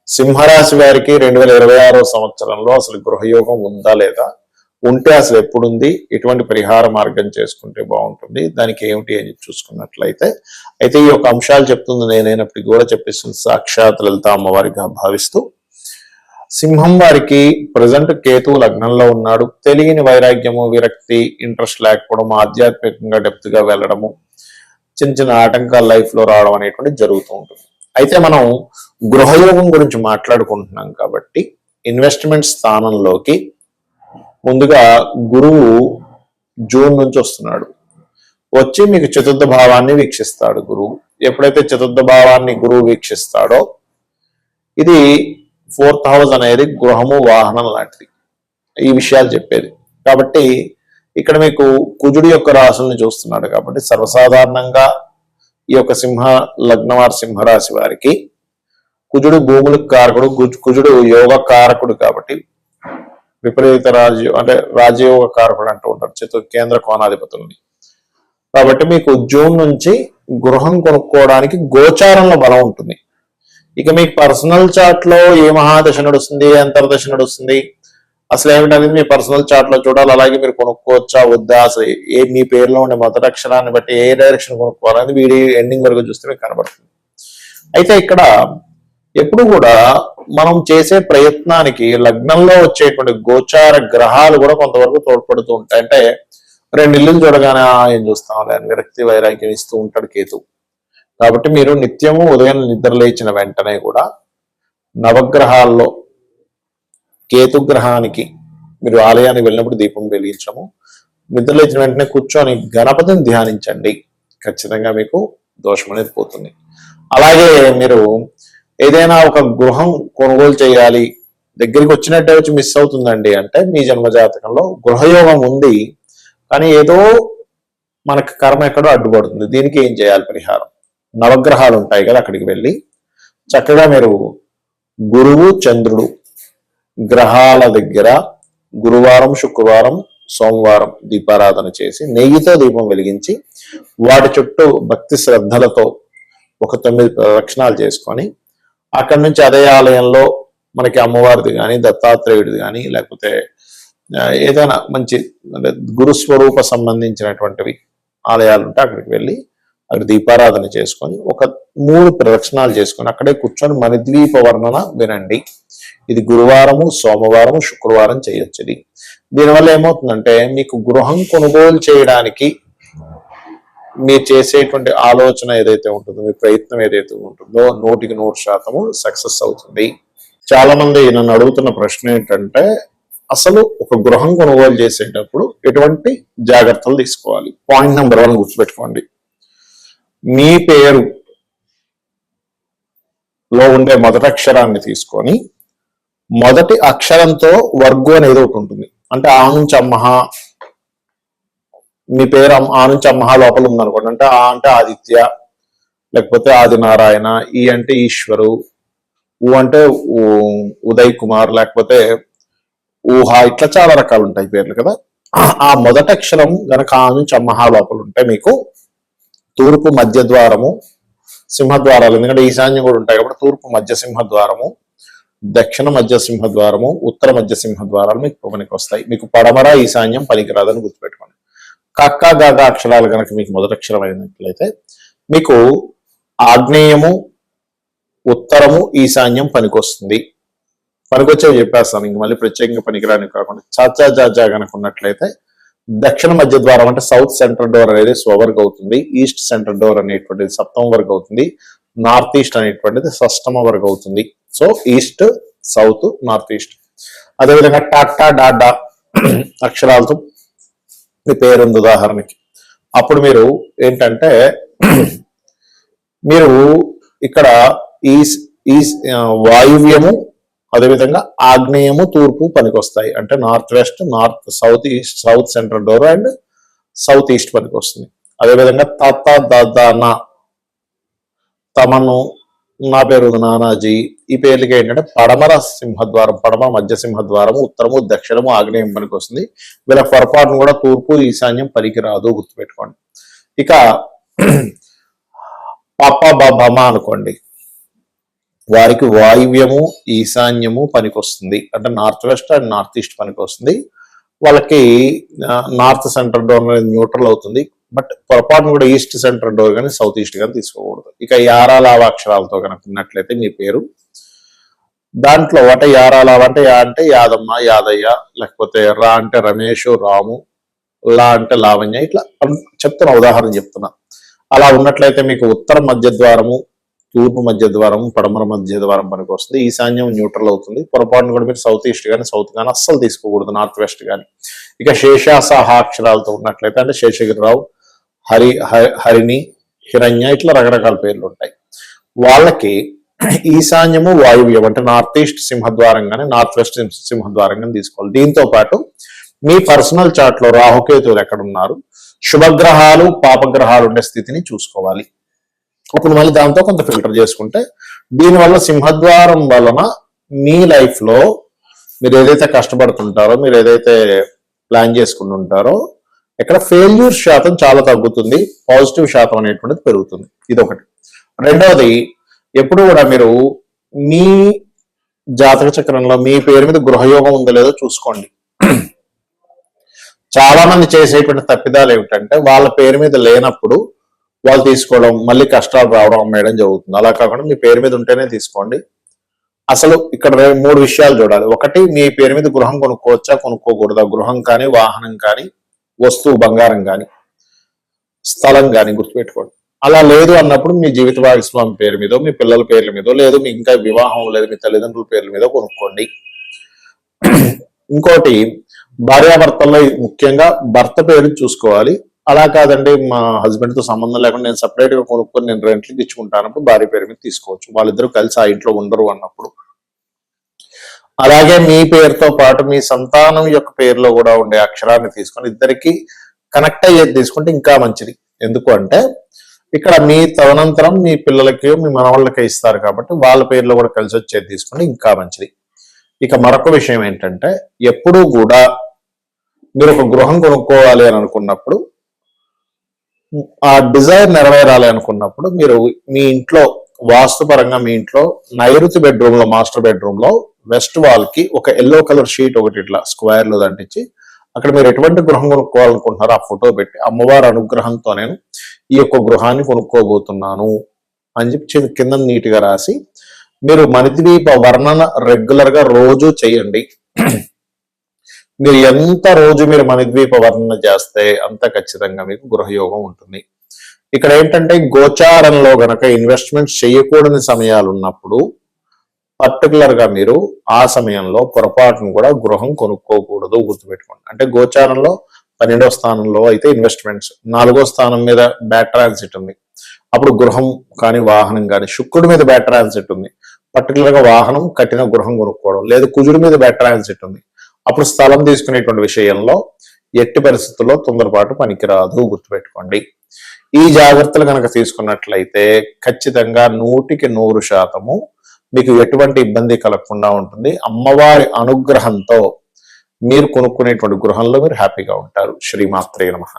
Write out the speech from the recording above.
సింహరాశి వారికి 2026 సంవత్సరంలో అసలు గృహయోగం ఉందా లేదా, ఉంటే అసలు ఎప్పుడుంది, ఎటువంటి పరిహార మార్గం చేసుకుంటే బాగుంటుంది, దానికి ఏమిటి అని చూసుకున్నట్లయితే అయితే ఈ యొక్క అంశాలు చెప్తుంది నేనైనప్పటికీ కూడా చెప్పిస్తుంది సాక్షాత్ లలిత అమ్మవారిగా భావిస్తూ, సింహం వారికి ప్రజెంట్ కేతువు లగ్నంలో ఉన్నాడు. తెలియని వైరాగ్యము, విరక్తి, ఇంట్రెస్ట్ లేకపోవడం, ఆధ్యాత్మికంగా డెప్త్ గా వెళ్ళడము, చిన్న చిన్న ఆటంకాలు లైఫ్ లో రావడం అనేటువంటి జరుగుతూ ఉంటుంది. అయితే మనం గృహయోగం గురించి మాట్లాడుకుంటున్నాం కాబట్టి ఇన్వెస్ట్మెంట్ స్థానంలోకి ముందుగా గురువు జూన్ నుంచి వస్తున్నాడు. వచ్చి మీకు చతుర్థ భావాన్ని వీక్షిస్తాడు గురువు. ఎప్పుడైతే చతుర్థ భావాన్ని గురువు వీక్షిస్తాడో, ఇది 4th హౌస్ అనేది గృహము, వాహనం లాంటిది, ఈ విషయాలు చెప్పేది. కాబట్టి ఇక్కడ మీకు కుజుడి యొక్క రాశుల్ని చూస్తున్నాడు కాబట్టి సర్వసాధారణంగా ఈ యొక్క లగ్నవారి సింహరాశి వారికి కుజుడు భూములకు కారకుడు, కుజుడు యోగ కారకుడు కాబట్టి విపరీత రాజయోగ కారకుడు అంటూ ఉంటారు కేంద్ర కోణాధిపతుల్ని. కాబట్టి మీకు జూన్ నుంచి గృహం కొనుక్కోవడానికి గోచారంలో బలం ఉంటుంది. ఇక మీకు పర్సనల్ చార్ట్ లో ఏ మహాదశ నడుస్తుంది, అంతర్దశ నడుస్తుంది, అసలు ఏమిటనేది మీ పర్సనల్ చార్ట్ లో చూడాలి. అలాగే మీరు కొనుక్కోవచ్చా వద్దా, అసలు మీ పేరులో ఉండే మొదటి అక్షరాన్ని బట్టి ఏ డైరెక్షన్ కొనుక్కోవాలని వీడియో ఎండింగ్ వరకు చూస్తే మీకు కనబడుతుంది. అయితే ఇక్కడ ఎప్పుడు కూడా మనం చేసే ప్రయత్నానికి లగ్నంలో వచ్చేటువంటి గోచార గ్రహాలు కూడా కొంతవరకు తోడ్పడుతూ ఉంటాయి. అంటే 2 ఇల్లులు చూడగానే ఏం చూస్తాం అని విరక్తి, వైరాగ్యం ఇస్తూ ఉంటాడు కేతు. కాబట్టి మీరు నిత్యము ఉదయం నిద్ర లేచిన వెంటనే కూడా నవగ్రహాల్లో కేతుగ్రహానికి మీరు ఆలయానికి వెళ్ళినప్పుడు దీపం వెలిగించము, నిద్ర లేచిన వెంటనే కూర్చొని గణపతిని ధ్యానించండి. ఖచ్చితంగా మీకు దోషం అనేది పోతుంది. అలాగే మీరు ఏదైనా ఒక గృహం కొనుగోలు చేయాలి, దగ్గరికి వచ్చినట్టే వచ్చి మిస్ అవుతుందండి అంటే మీ జన్మజాతకంలో గృహయోగం ఉంది, కానీ ఏదో మనకు కర్మ ఎక్కడో అడ్డుపడుతుంది. దీనికి ఏం చేయాలి పరిహారం? నవగ్రహాలు ఉంటాయి కదా, అక్కడికి వెళ్ళి చక్కగా మీరు గురువు, చంద్రుడు గ్రహాల దగ్గర గురువారం, శుక్రవారం, సోమవారం దీపారాధన చేసి నెయ్యితో దీపం వెలిగించి వాటి చుట్టూ భక్తి శ్రద్ధలతో ఒక 9 ప్రదక్షిణాలు చేసుకొని అక్కడి నుంచి అదే ఆలయంలో మనకి అమ్మవారిది కానీ, దత్తాత్రేయుడిది కానీ, లేకపోతే ఏదైనా మంచి గురుస్వరూప సంబంధించినటువంటివి ఆలయాలు ఉంటే అక్కడికి వెళ్ళి అక్కడ దీపారాధన చేసుకొని ఒక 3 ప్రదక్షిణాలు చేసుకొని అక్కడే కూర్చొని మణిద్వీప వర్ణన వినండి. ఇది గురువారము, సోమవారము, శుక్రవారం చేయొచ్చు. ఇది దీనివల్ల ఏమవుతుందంటే మీకు గృహం కొనుగోలు చేయడానికి మీరు చేసేటువంటి ఆలోచన ఏదైతే ఉంటుందో, మీ ప్రయత్నం ఏదైతే ఉంటుందో 100% సక్సెస్ అవుతుంది. చాలా మంది నన్ను అడుగుతున్న ప్రశ్న ఏంటంటే, అసలు ఒక గృహం కొనుగోలు చేసేటప్పుడు ఎటువంటి జాగ్రత్తలు తీసుకోవాలి? పాయింట్ నెంబర్ 1 గుర్తుపెట్టుకోండి. మీ పేరు లో ఉండే మొదటి అక్షరాన్ని తీసుకొని మొదటి అక్షరంతో వర్గు అనేది ఒకటి ఉంటుంది. అంటే ఆ నుంచి అమ్మహ, మీ పేరు ఆ నుంచి అమ్మహ లోపల ఉందనుకోండి. అంటే ఆ అంటే ఆదిత్య, లేకపోతే ఆదినారాయణ, ఈ అంటే ఈశ్వరు, ఊ అంటే ఉదయ్ కుమార్, లేకపోతే ఊహ, ఇట్లా చాలా రకాలు ఉంటాయి పేర్లు కదా. ఆ మొదటి అక్షరం గనక ఆ నుంచి అమ్మహ లోపల ఉంటే మీకు తూర్పు మధ్య ద్వారము, సింహద్వారాలు, ఎందుకంటే ఈశాన్యం కూడా ఉంటాయి కాబట్టి తూర్పు మధ్య సింహద్వారము, దక్షిణ మధ్య సింహద్వారము, ఉత్తర మధ్య సింహద్వారాలు మీకు పనికి వస్తాయి. మీకు పడమర, ఈశాన్యం పనికిరాదని గుర్తుపెట్టుకోండి. కక్క గగ అక్షరాలు కనుక మీకు మొదటి అక్షరం అయినట్లయితే మీకు ఆగ్నేయము, ఉత్తరము, ఈశాన్యం పనికొస్తుంది. పనికొచ్చేవి చెప్పేస్తాను, ఇంక మళ్ళీ ప్రత్యేకంగా పనికిరాని కాకుండా. చాచా జాజా కనుక ఉన్నట్లయితే దక్షిణ మధ్య ద్వారం అంటే సౌత్ సెంట్రల్ డోర్ అనేది స్వవర్గ అవుతుంది, ఈస్ట్ సెంట్రల్ డోర్ అనేటువంటిది సప్తమ వర్గ అవుతుంది, నార్త్ ఈస్ట్ అనేటువంటిది షష్టమ వర్గ అవుతుంది. So east, south, north east. అదేవిధంగా టాటా డాడా అక్షరాలతో మీ పేరుంది ఉదాహరణకి. అప్పుడు మీరు ఏంటంటే మీరు ఇక్కడ ఈ వాయువ్యము, అదేవిధంగా ఆగ్నేయము, తూర్పు పనికొస్తాయి. అంటే north west, north south east, south central door and south east పనికి వస్తుంది. అదేవిధంగా తాత దాదానా, తమను, నా పేరు నానాజీ, ఈ పేర్లకి ఏంటంటే పడమర సింహద్వారం, పడమ మధ్య సింహద్వారము, ఉత్తరము, దక్షిణము, ఆగ్నేయం పనికి వస్తుంది. వీళ్ళ పొరపాటును కూడా తూర్పు, ఈశాన్యం పనికిరాదు, గుర్తుపెట్టుకోండి. ఇక పాప బాబమ్మ అనుకోండి, వారికి వాయువ్యము ఈశాన్యము పనికొస్తుంది, అంటే north west and north east పనికొస్తుంది. వాళ్ళకి నార్త్ సెంటర్ డోర్ అనేది న్యూట్రల్ అవుతుంది, బట్ పొరపాటును కూడా ఈస్ట్ సెంటర్ డోర్ కానీ సౌత్ ఈస్ట్ కానీ తీసుకోకూడదు. ఇక యారా లావా అక్షరాలతో కనుక ఉన్నట్లయితే మీ పేరు దాంట్లో అంటే యారా లావా అంటే యా అంటే యాదమ్మ యాదయ్య, లేకపోతే రా అంటే రమేష్ రాము, లా అంటే లావణ్య, ఇట్లా చెప్తున్నా, ఉదాహరణ చెప్తున్నా. అలా ఉన్నట్లయితే మీకు ఉత్తర మధ్య ద్వారము, తూర్పు మధ్య ద్వారం, పడమర మధ్య ద్వారం పనికి వస్తుంది. ఈశాన్యం న్యూట్రల్ అవుతుంది. పొరపాటును కూడా మీరు సౌత్ ఈస్ట్ కానీ సౌత్ కానీ అస్సలు తీసుకోకూడదు, నార్త్ వెస్ట్ కానీ. ఇక శేషాసహ అక్షరాలతో ఉన్నట్లయితే అంటే శేషగిరిరావు, హరిణి, హిరణ్య, ఇట్లా రకరకాల పేర్లు ఉంటాయి. వాళ్ళకి ఈశాన్యము వాయువ్యం అంటే నార్త్ ఈస్ట్ సింహద్వారం కానీ నార్త్ వెస్ట్ సింహద్వారం కానీ తీసుకోవాలి. దీంతో పాటు మీ పర్సనల్ చార్ట్ లో రాహుకేతువులు ఎక్కడున్నారు, శుభగ్రహాలు పాపగ్రహాలు ఉండే స్థితిని చూసుకోవాలి. అప్పుడు మళ్ళీ దాంతో కొంత ఫిల్టర్ చేసుకుంటే దీనివల్ల సింహద్వారం వలన మీ లైఫ్ లో మీరు ఏదైతే కష్టపడుతుంటారో, మీరు ఏదైతే ప్లాన్ చేసుకుంటుంటారో, ఇక్కడ ఫెయిల్యూర్ శాతం చాలా తగ్గుతుంది, పాజిటివ్ శాతం అనేటువంటిది పెరుగుతుంది. ఇదొకటి. రెండవది, ఎప్పుడు కూడా మీరు మీ జాతక చక్రంలో మీ పేరు మీద గృహయోగం ఉందో లేదో చూసుకోండి. చాలా మంది చేసేటువంటి తప్పిదాలు ఏమిటంటే వాళ్ళ పేరు మీద లేనప్పుడు వాళ్ళు తీసుకోవడం, మళ్ళీ కష్టాలు రావడం, అమ్మేయడం జరుగుతుంది. అలా కాకుండా మీ పేరు మీద ఉంటేనే తీసుకోండి. అసలు ఇక్కడ 3 విషయాలు చూడాలి. ఒకటి, మీ పేరు మీద గృహం కొనుక్కోవచ్చా కొనుక్కోకూడదా, గృహం కానీ వాహనం కానీ వస్తువు బంగారం కానీ స్థలం కానీ గుర్తుపెట్టుకోండి. అలా లేదు అన్నప్పుడు మీ జీవిత భాగస్వామి పేరు మీదో, మీ పిల్లల పేర్ల మీదో, లేదు మీ ఇంకా వివాహం లేదు మీ తల్లిదండ్రుల పేర్ల మీదో కొనుక్కోండి. ఇంకోటి, భార్యాభర్తల్లో ముఖ్యంగా భర్త పేరు చూసుకోవాలి. అలా కాదండి మా హస్బెండ్ తో సంబంధం లేకుండా నేను సపరేట్ గా కొనుక్కొని నేను రెంట్లకి ఇచ్చుకుంటానప్పుడు భార్య పేరు మీద తీసుకోవచ్చు, వాళ్ళిద్దరూ కలిసి ఆ ఇంట్లో ఉండరు అన్నప్పుడు. అలాగే మీ పేరుతో పాటు మీ సంతానం యొక్క పేరులో కూడా ఉండే అక్షరాన్ని తీసుకొని ఇద్దరికి కనెక్ట్ అయ్యేది తీసుకుంటే ఇంకా మంచిది. ఎందుకు అంటే ఇక్కడ మీ తదనంతరం మీ పిల్లలకి మీ మనవాళ్ళకి ఇస్తారు కాబట్టి వాళ్ళ పేర్లో కూడా కలిసి వచ్చేది తీసుకుంటే ఇంకా మంచిది. ఇక మరొక విషయం ఏంటంటే, ఎప్పుడూ కూడా మీరు ఒక గృహం కొనుక్కోవాలి అని అనుకున్నప్పుడు, ఆ డిజైర్ నెరవేరాలి అనుకున్నప్పుడు, మీరు మీ ఇంట్లో వాస్తుపరంగా మీ ఇంట్లో నైరుతి బెడ్రూమ్ లో, మాస్టర్ బెడ్రూమ్ లో వెస్ట్ వాల్ కి ఒక ఎల్లో కలర్ షీట్ ఒకటి ఇట్లా స్క్వేర్ లో దంటించి అక్కడ మీరు ఎటువంటి గృహం కొనుక్కోవాలనుకుంటున్నారో ఆ ఫోటో పెట్టి అమ్మవారి అనుగ్రహంతో నేను ఈ యొక్క గృహాన్ని కొనుక్కోబోతున్నాను అని చెప్పి కింద నీట్ గా రాసి మీరు మణిద్వీప వర్ణన రెగ్యులర్ గా రోజు చేయండి. మీరు ఎంత రోజు మీరు మణిద్వీప వర్ణన చేస్తే అంత ఖచ్చితంగా మీకు గృహయోగం ఉంటుంది. ఇక్కడ ఏంటంటే గోచారంలో గనక ఇన్వెస్ట్మెంట్ చేయకూడని సమయాలు ఉన్నప్పుడు పర్టికులర్ గా మీరు ఆ సమయంలో పొరపాటును కూడా గృహం కొనుక్కోకూడదు, గుర్తుపెట్టుకోండి. అంటే గోచారంలో 12వ స్థానంలో అయితే ఇన్వెస్ట్మెంట్స్, 4వ స్థానం మీద బ్యాడ్ ట్రాన్సిట్ ఉంది, అప్పుడు గృహం కానీ వాహనం కానీ, శుక్రుడి మీద బ్యాడ్ ట్రాన్సిట్ ఉంది, పర్టికులర్ గా వాహనం కట్టిన గృహం కొనుక్కోవడం, లేదు కుజుడి మీద బ్యాడ్ ట్రాన్సిట్ ఉంది, అప్పుడు స్థలం తీసుకునేటువంటి విషయంలో ఎట్టి పరిస్థితుల్లో తొందరపాటు పనికిరాదు, గుర్తుపెట్టుకోండి. ఈ జాగ్రత్తలు కనుక తీసుకున్నట్లయితే ఖచ్చితంగా 100% మీకు ఎటువంటి ఇబ్బంది కలగకుండా ఉంటుంది. అమ్మవారి అనుగ్రహంతో మీరు కొనుక్కునేటువంటి గృహంలో మీరు హ్యాపీగా ఉంటారు. శ్రీమాత్రే నమః.